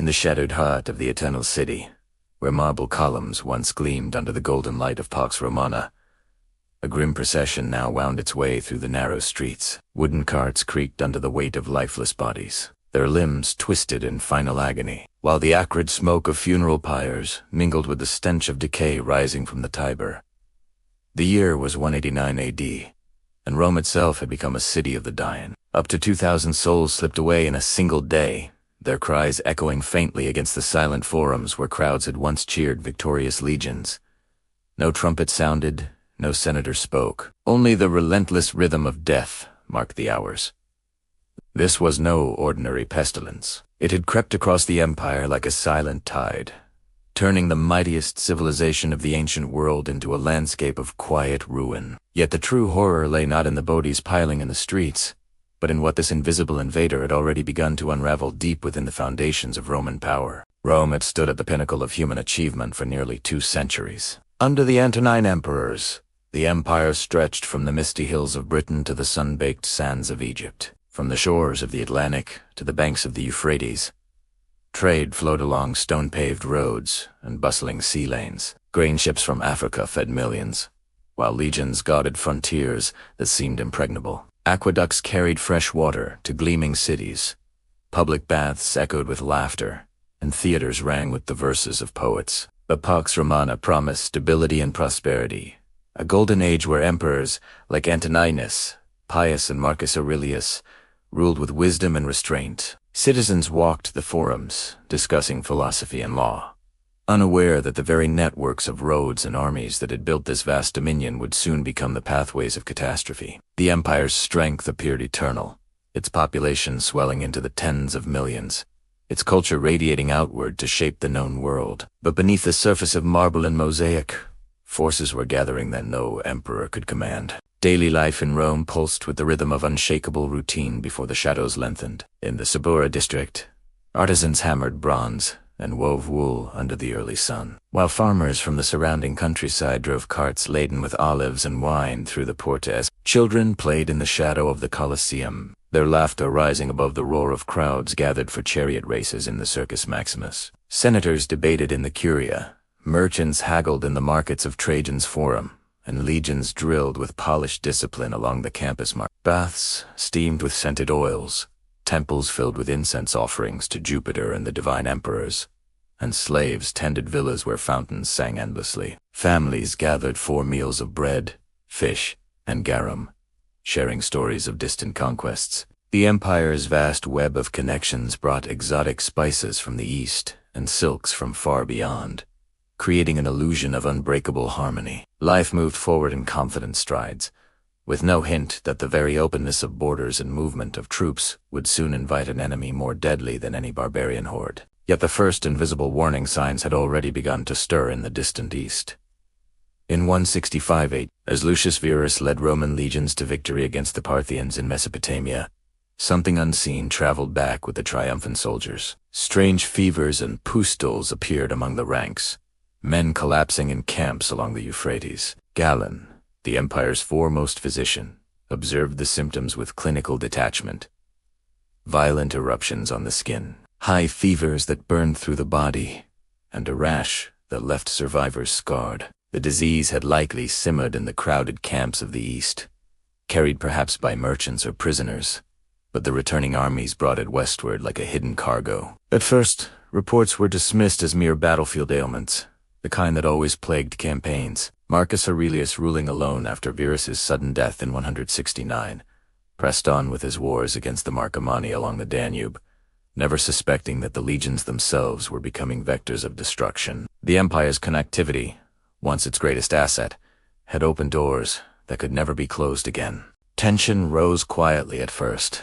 In the shadowed heart of the Eternal City, where marble columns once gleamed under the golden light of Pax Romana, a grim procession now wound its way through the narrow streets. Wooden carts creaked under the weight of lifeless bodies, their limbs twisted in final agony, while the acrid smoke of funeral pyres mingled with the stench of decay rising from the Tiber. The year was 189 AD, and Rome itself had become a city of the dying. Up to 2,000 souls slipped away in a single day, their cries echoing faintly against the silent forums where crowds had once cheered victorious legions. No trumpet sounded, no senator spoke. Only the relentless rhythm of death marked the hours. This was no ordinary pestilence. It had crept across the empire like a silent tide, turning the mightiest civilization of the ancient world into a landscape of quiet ruin. Yet the true horror lay not in the bodies piling in the streets, but in what this invisible invader had already begun to unravel deep within the foundations of Roman power. Rome had stood at the pinnacle of human achievement for nearly 2 centuries. Under the Antonine emperors, the empire stretched from the misty hills of Britain to the sun-baked sands of Egypt. From the shores of the Atlantic to the banks of the Euphrates, trade flowed along stone-paved roads and bustling sea lanes. Grain ships from Africa fed millions, while legions guarded frontiers that seemed impregnable. Aqueducts carried fresh water to gleaming cities. Public baths echoed with laughter, and theaters rang with the verses of poets. But Pax Romana promised stability and prosperity, a golden age where emperors like Antoninus, Pius, and Marcus Aurelius ruled with wisdom and restraint. Citizens walked the forums, discussing philosophy and law, unaware that the very networks of roads and armies that had built this vast dominion would soon become the pathways of catastrophe. The empire's strength appeared eternal, its population swelling into the tens of millions, its culture radiating outward to shape the known world. But beneath the surface of marble and mosaic, forces were gathering that no emperor could command. Daily life in Rome pulsed with the rhythm of unshakable routine before the shadows lengthened. In the Subura district, artisans hammered bronze and wove wool under the early sun, while farmers from the surrounding countryside drove carts laden with olives and wine through the portes. Children played in the shadow of the Colosseum, their laughter rising above the roar of crowds gathered for chariot races in the Circus Maximus. Senators debated in the Curia, merchants haggled in the markets of Trajan's Forum, and legions drilled with polished discipline along the campus market. Baths steamed with scented oils, temples filled with incense offerings to Jupiter and the divine emperors, and slaves tended villas where fountains sang endlessly. Families gathered for meals of bread, fish, and garum, sharing stories of distant conquests. The empire's vast web of connections brought exotic spices from the east and silks from far beyond, creating an illusion of unbreakable harmony. Life moved forward in confident strides, with no hint that the very openness of borders and movement of troops would soon invite an enemy more deadly than any barbarian horde. Yet the first invisible warning signs had already begun to stir in the distant east. In 165 AD, as Lucius Verus led Roman legions to victory against the Parthians in Mesopotamia, something unseen traveled back with the triumphant soldiers. Strange fevers and pustules appeared among the ranks, men collapsing in camps along the Euphrates. Galen, the empire's foremost physician, observed the symptoms with clinical detachment. Violent eruptions on the skin, high fevers that burned through the body, and a rash that left survivors scarred. The disease had likely simmered in the crowded camps of the East, carried perhaps by merchants or prisoners, but the returning armies brought it westward like a hidden cargo. At first, reports were dismissed as mere battlefield ailments, the kind that always plagued campaigns. Marcus Aurelius, ruling alone after Verus's sudden death in 169, pressed on with his wars against the Marcomanni along the Danube, never suspecting that the legions themselves were becoming vectors of destruction. The empire's connectivity, once its greatest asset, had opened doors that could never be closed again. Tension rose quietly at first,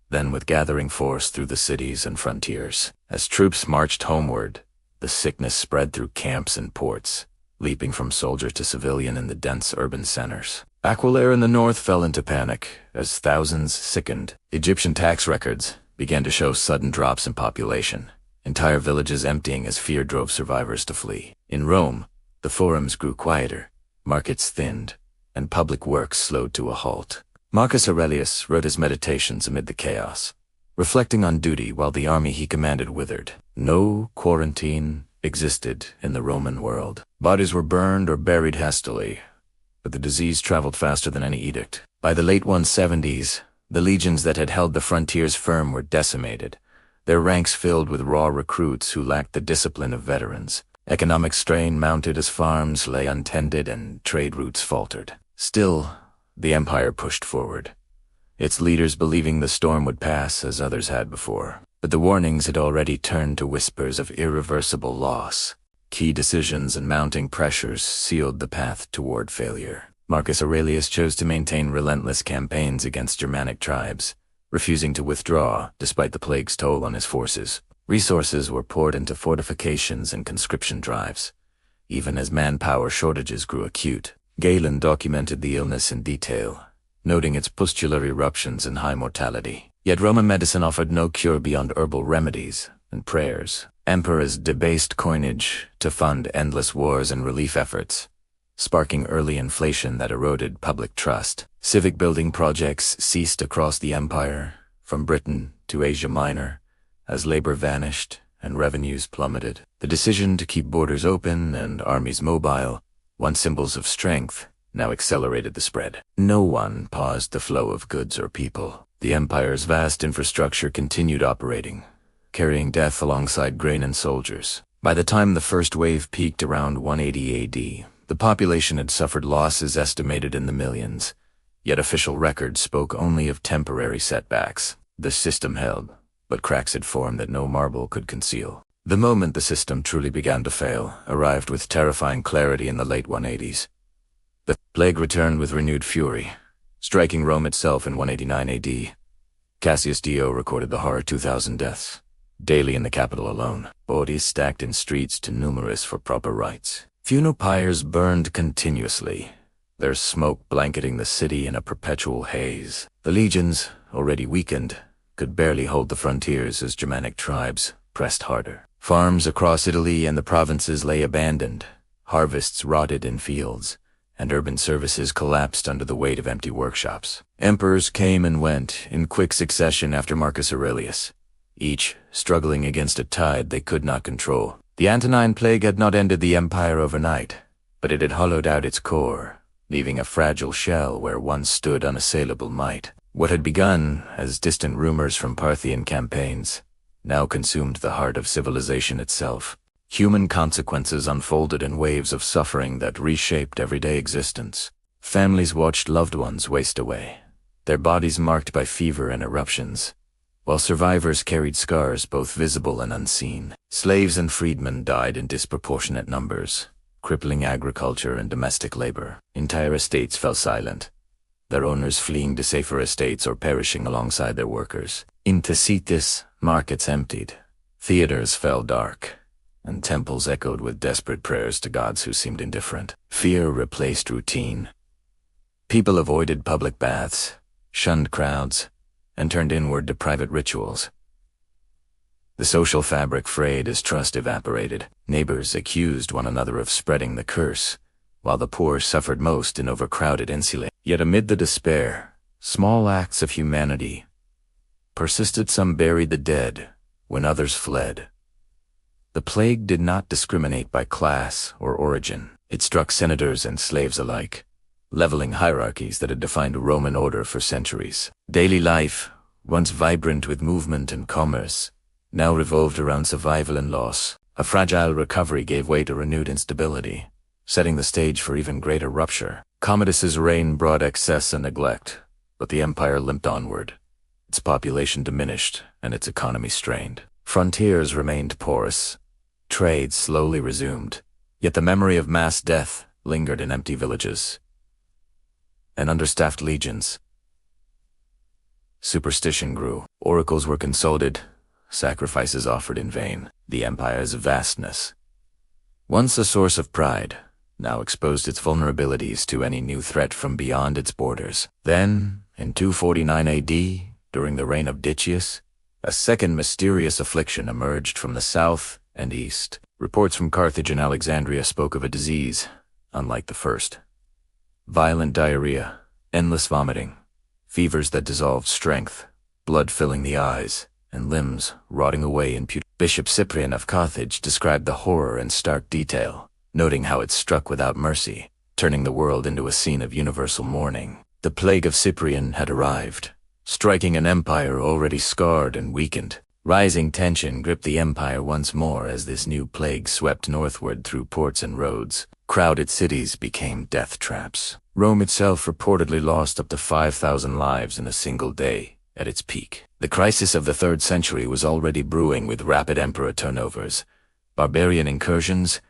then with gathering force through the cities and frontiers. As troops marched homeward, the sickness spread through camps and ports, leaping from soldier to civilian in the dense urban centers. Aquileia in the north fell into panic as thousands sickened. Egyptian tax records began to show sudden drops in population, entire villages emptying as fear drove survivors to flee. In Rome, the forums grew quieter, markets thinned, and public works slowed to a halt. Marcus Aurelius wrote his meditations amid the chaos, reflecting on duty while the army he commanded withered. No quarantine existed in the Roman world. Bodies were burned or buried hastily, but the disease traveled faster than any edict. By the late 170s, the legions that had held the frontiers firm were decimated, their ranks filled with raw recruits who lacked the discipline of veterans. Economic strain mounted as farms lay untended and trade routes faltered. Still, the empire pushed forward, its leaders believing the storm would pass as others had before. But the warnings had already turned to whispers of irreversible loss. Key decisions and mounting pressures sealed the path toward failure. Marcus Aurelius chose to maintain relentless campaigns against Germanic tribes, refusing to withdraw despite the plague's toll on his forces. Resources were poured into fortifications and conscription drives, even as manpower shortages grew acute. Galen documented the illness in detail, noting its pustular eruptions and high mortality. Yet Roman medicine offered no cure beyond herbal remedies and prayers. Emperors debased coinage to fund endless wars and relief efforts, sparking early inflation that eroded public trust. Civic building projects ceased across the empire, from Britain to Asia Minor, as labor vanished and revenues plummeted. The decision to keep borders open and armies mobile, once symbols of strength, now accelerated the spread. No one paused the flow of goods or people. The empire's vast infrastructure continued operating, carrying death alongside grain and soldiers. By the time the first wave peaked around 180 AD, the population had suffered losses estimated in the millions, yet official records spoke only of temporary setbacks. The system held, but cracks had formed that no marble could conceal. The moment the system truly began to fail arrived with terrifying clarity in the late 180s. The plague returned with renewed fury, striking Rome itself in 189 AD. Cassius Dio recorded the horror 2,000 deaths, daily in the capital alone, bodies stacked in streets too numerous for proper rites. Funeral pyres burned continuously, their smoke blanketing the city in a perpetual haze. The legions, already weakened, could barely hold the frontiers as Germanic tribes pressed harder. Farms across Italy and the provinces lay abandoned, harvests rotted in fields, and urban services collapsed under the weight of empty workshops. Emperors came and went in quick succession after Marcus Aurelius, each struggling against a tide they could not control. The Antonine Plague had not ended the empire overnight, but it had hollowed out its core, leaving a fragile shell where once stood unassailable might. What had begun as distant rumors from Parthian campaigns now consumed the heart of civilization itself. Human consequences unfolded in waves of suffering that reshaped everyday existence. Families watched loved ones waste away, their bodies marked by fever and eruptions, while survivors carried scars both visible and unseen. Slaves and freedmen died in disproportionate numbers, crippling agriculture and domestic labor. Entire estates fell silent, their owners fleeing to safer estates or perishing alongside their workers. In Tacitus, markets emptied, theaters fell dark, and temples echoed with desperate prayers to gods who seemed indifferent. Fear replaced routine. People avoided public baths, shunned crowds, and turned inward to private rituals. The social fabric frayed as trust evaporated. Neighbors accused one another of spreading the curse, while the poor suffered most in overcrowded insulae. Yet amid the despair, small acts of humanity persisted. Some buried the dead when others fled. The plague did not discriminate by class or origin. It struck senators and slaves alike, leveling hierarchies that had defined Roman order for centuries. Daily life, once vibrant with movement and commerce, now revolved around survival and loss. A fragile recovery gave way to renewed instability, setting the stage for even greater rupture. Commodus's reign brought excess and neglect, but the empire limped onward. Its population diminished and its economy strained. Frontiers remained porous. Trade slowly resumed, yet the memory of mass death lingered in empty villages and understaffed legions. Superstition grew. Oracles were consulted, sacrifices offered in vain. The empire's vastness, once a source of pride, now exposed its vulnerabilities to any new threat from beyond its borders. Then, in 249 AD, during the reign of Decius, a second mysterious affliction emerged from the south and east. Reports from Carthage and Alexandria spoke of a disease, unlike the first. Violent diarrhea, endless vomiting, fevers that dissolved strength, blood filling the eyes, and limbs rotting away in Bishop Cyprian of Carthage described the horror in stark detail, noting how it struck without mercy, turning the world into a scene of universal mourning. The Plague of Cyprian had arrived, striking an empire already scarred and weakened. Rising tension gripped the empire once more as this new plague swept northward through ports and roads. Crowded cities became death traps. Rome itself reportedly lost up to 5,000 lives in a single day at its peak. The crisis of the 3rd century was already brewing with rapid emperor turnovers, barbarian incursions,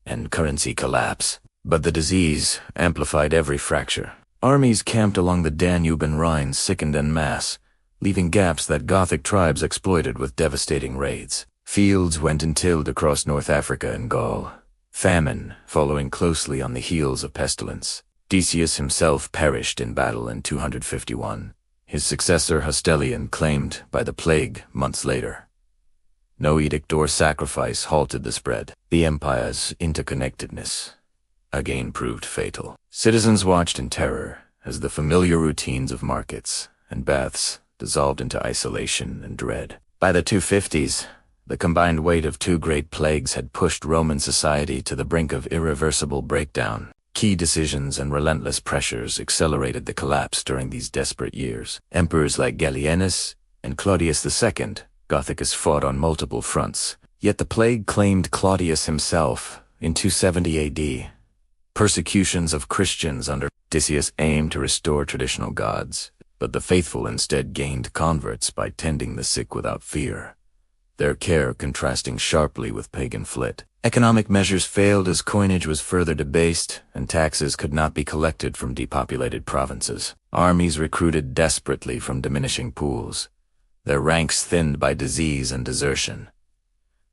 and currency collapse. But the disease amplified every fracture. Armies camped along the Danube and Rhine sickened en masse, leaving gaps that Gothic tribes exploited with devastating raids. Fields went untilled across North Africa and Gaul, famine following closely on the heels of pestilence. Decius himself perished in battle in 251. His successor Hostilian claimed by the plague months later. No edict or sacrifice halted the spread. The empire's interconnectedness again proved fatal. Citizens watched in terror as the familiar routines of markets and baths dissolved into isolation and dread. By the 250s, the combined weight of 2 great plagues had pushed Roman society to the brink of irreversible breakdown. Key decisions and relentless pressures accelerated the collapse during these desperate years. Emperors like Gallienus and Claudius II, Gothicus fought on multiple fronts, yet the plague claimed Claudius himself in 270 AD. Persecutions of Christians under Decius aimed to restore traditional gods, but the faithful instead gained converts by tending the sick without fear, their care contrasting sharply with pagan flit. Economic measures failed as coinage was further debased and taxes could not be collected from depopulated provinces. Armies recruited desperately from diminishing pools, their ranks thinned by disease and desertion.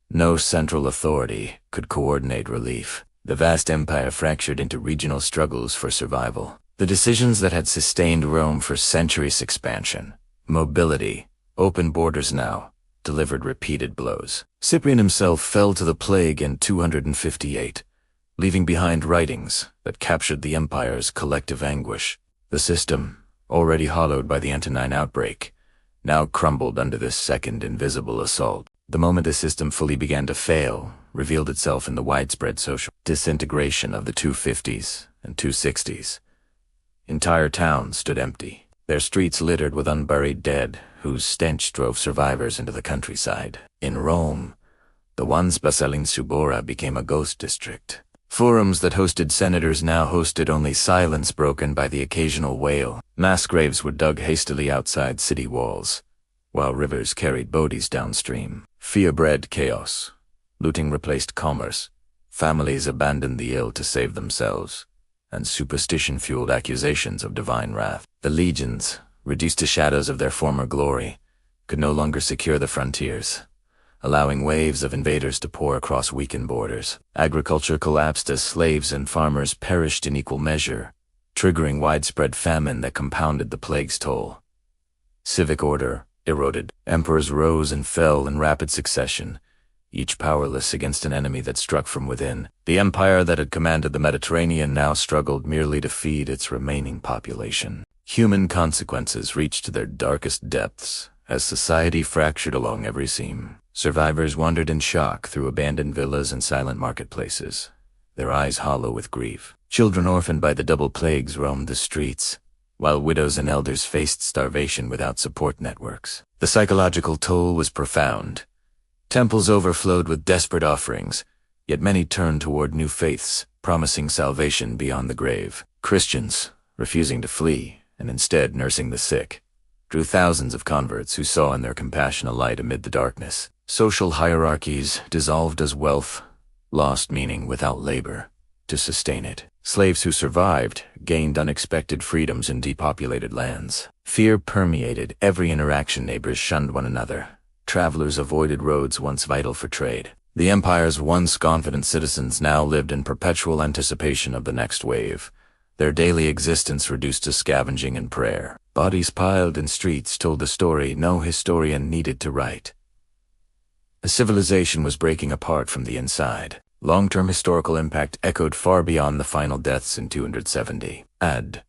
No central authority could coordinate relief. The vast empire fractured into regional struggles for survival. The decisions that had sustained Rome for centuries, expansion, mobility, open borders now, delivered repeated blows. Cyprian himself fell to the plague in 258, leaving behind writings that captured the empire's collective anguish. The system, already hollowed by the Antonine outbreak, now crumbled under this second invisible assault. The moment the system fully began to fail, revealed itself in the widespread social disintegration of the 250s and 260s. Entire towns stood empty, their streets littered with unburied dead, whose stench drove survivors into the countryside. In Rome, the once bustling Subura became a ghost district. Forums that hosted senators now hosted only silence broken by the occasional wail. Mass graves were dug hastily outside city walls, while rivers carried bodies downstream. Fear bred chaos. Looting replaced commerce. Families abandoned the ill to save themselves, and superstition fueled accusations of divine wrath. The legions, reduced to shadows of their former glory, could no longer secure the frontiers, allowing waves of invaders to pour across weakened borders. Agriculture collapsed as slaves and farmers perished in equal measure, triggering widespread famine that compounded the plague's toll. Civic order eroded. Emperors rose and fell in rapid succession, each powerless against an enemy that struck from within. The empire that had commanded the Mediterranean now struggled merely to feed its remaining population. Human consequences reached their darkest depths as society fractured along every seam. Survivors wandered in shock through abandoned villas and silent marketplaces, their eyes hollow with grief. Children orphaned by the double plagues roamed the streets, while widows and elders faced starvation without support networks. The psychological toll was profound. Temples overflowed with desperate offerings, yet many turned toward new faiths, promising salvation beyond the grave. Christians, refusing to flee and instead nursing the sick, drew thousands of converts who saw in their compassion a light amid the darkness. Social hierarchies dissolved as wealth lost meaning without labor to sustain it. Slaves who survived gained unexpected freedoms in depopulated lands. Fear permeated every interaction. Neighbors shunned one another. Travelers avoided roads once vital for trade. The empire's once confident citizens now lived in perpetual anticipation of the next wave, their daily existence reduced to scavenging and prayer. Bodies piled in streets told the story no historian needed to write. A civilization was breaking apart from the inside. Long-term historical impact echoed far beyond the final deaths in 270 AD.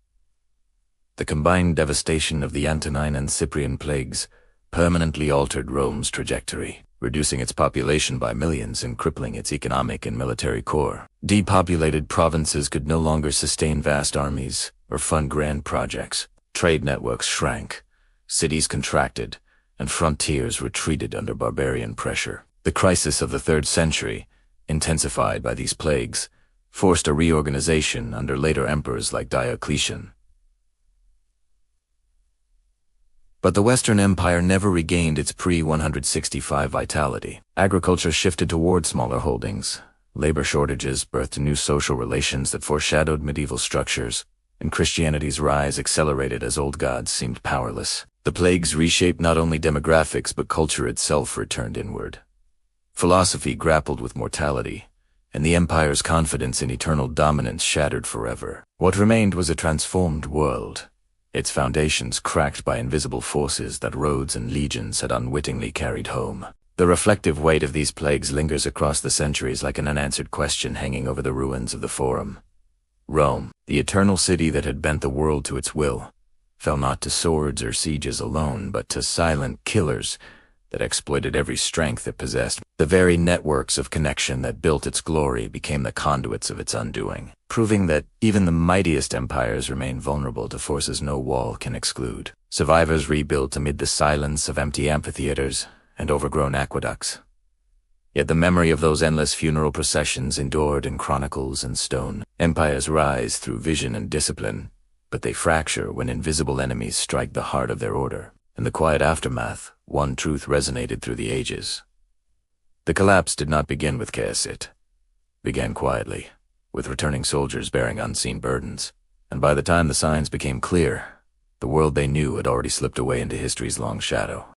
The combined devastation of the Antonine and Cyprian plagues permanently altered Rome's trajectory. reducing its population by millions and crippling its economic and military core. Depopulated provinces could no longer sustain vast armies or fund grand projects. Trade networks shrank, cities contracted, and frontiers retreated under barbarian pressure. The crisis of the 3rd century, intensified by these plagues, forced a reorganization under later emperors like Diocletian. But the Western Empire never regained its pre-165 vitality. Agriculture shifted toward smaller holdings. Labor shortages birthed new social relations that foreshadowed medieval structures, and Christianity's rise accelerated as old gods seemed powerless. The plagues reshaped not only demographics, but culture itself returned inward. Philosophy grappled with mortality, and the empire's confidence in eternal dominance shattered forever. What remained was a transformed world, its foundations cracked by invisible forces that Rhodes and legions had unwittingly carried home. The reflective weight of these plagues lingers across the centuries like an unanswered question hanging over the ruins of the Forum. Rome, the eternal city that had bent the world to its will, fell not to swords or sieges alone, but to silent killers that exploited every strength it possessed. The very networks of connection that built its glory became the conduits of its undoing, proving that even the mightiest empires remain vulnerable to forces no wall can exclude. Survivors rebuilt amid the silence of empty amphitheaters and overgrown aqueducts. Yet the memory of those endless funeral processions endured in chronicles and stone. Empires rise through vision and discipline, but they fracture when invisible enemies strike the heart of their order. In the quiet aftermath, one truth resonated through the ages. The collapse did not begin with chaos, it began quietly, with returning soldiers bearing unseen burdens. And by the time the signs became clear, the world they knew had already slipped away into history's long shadow.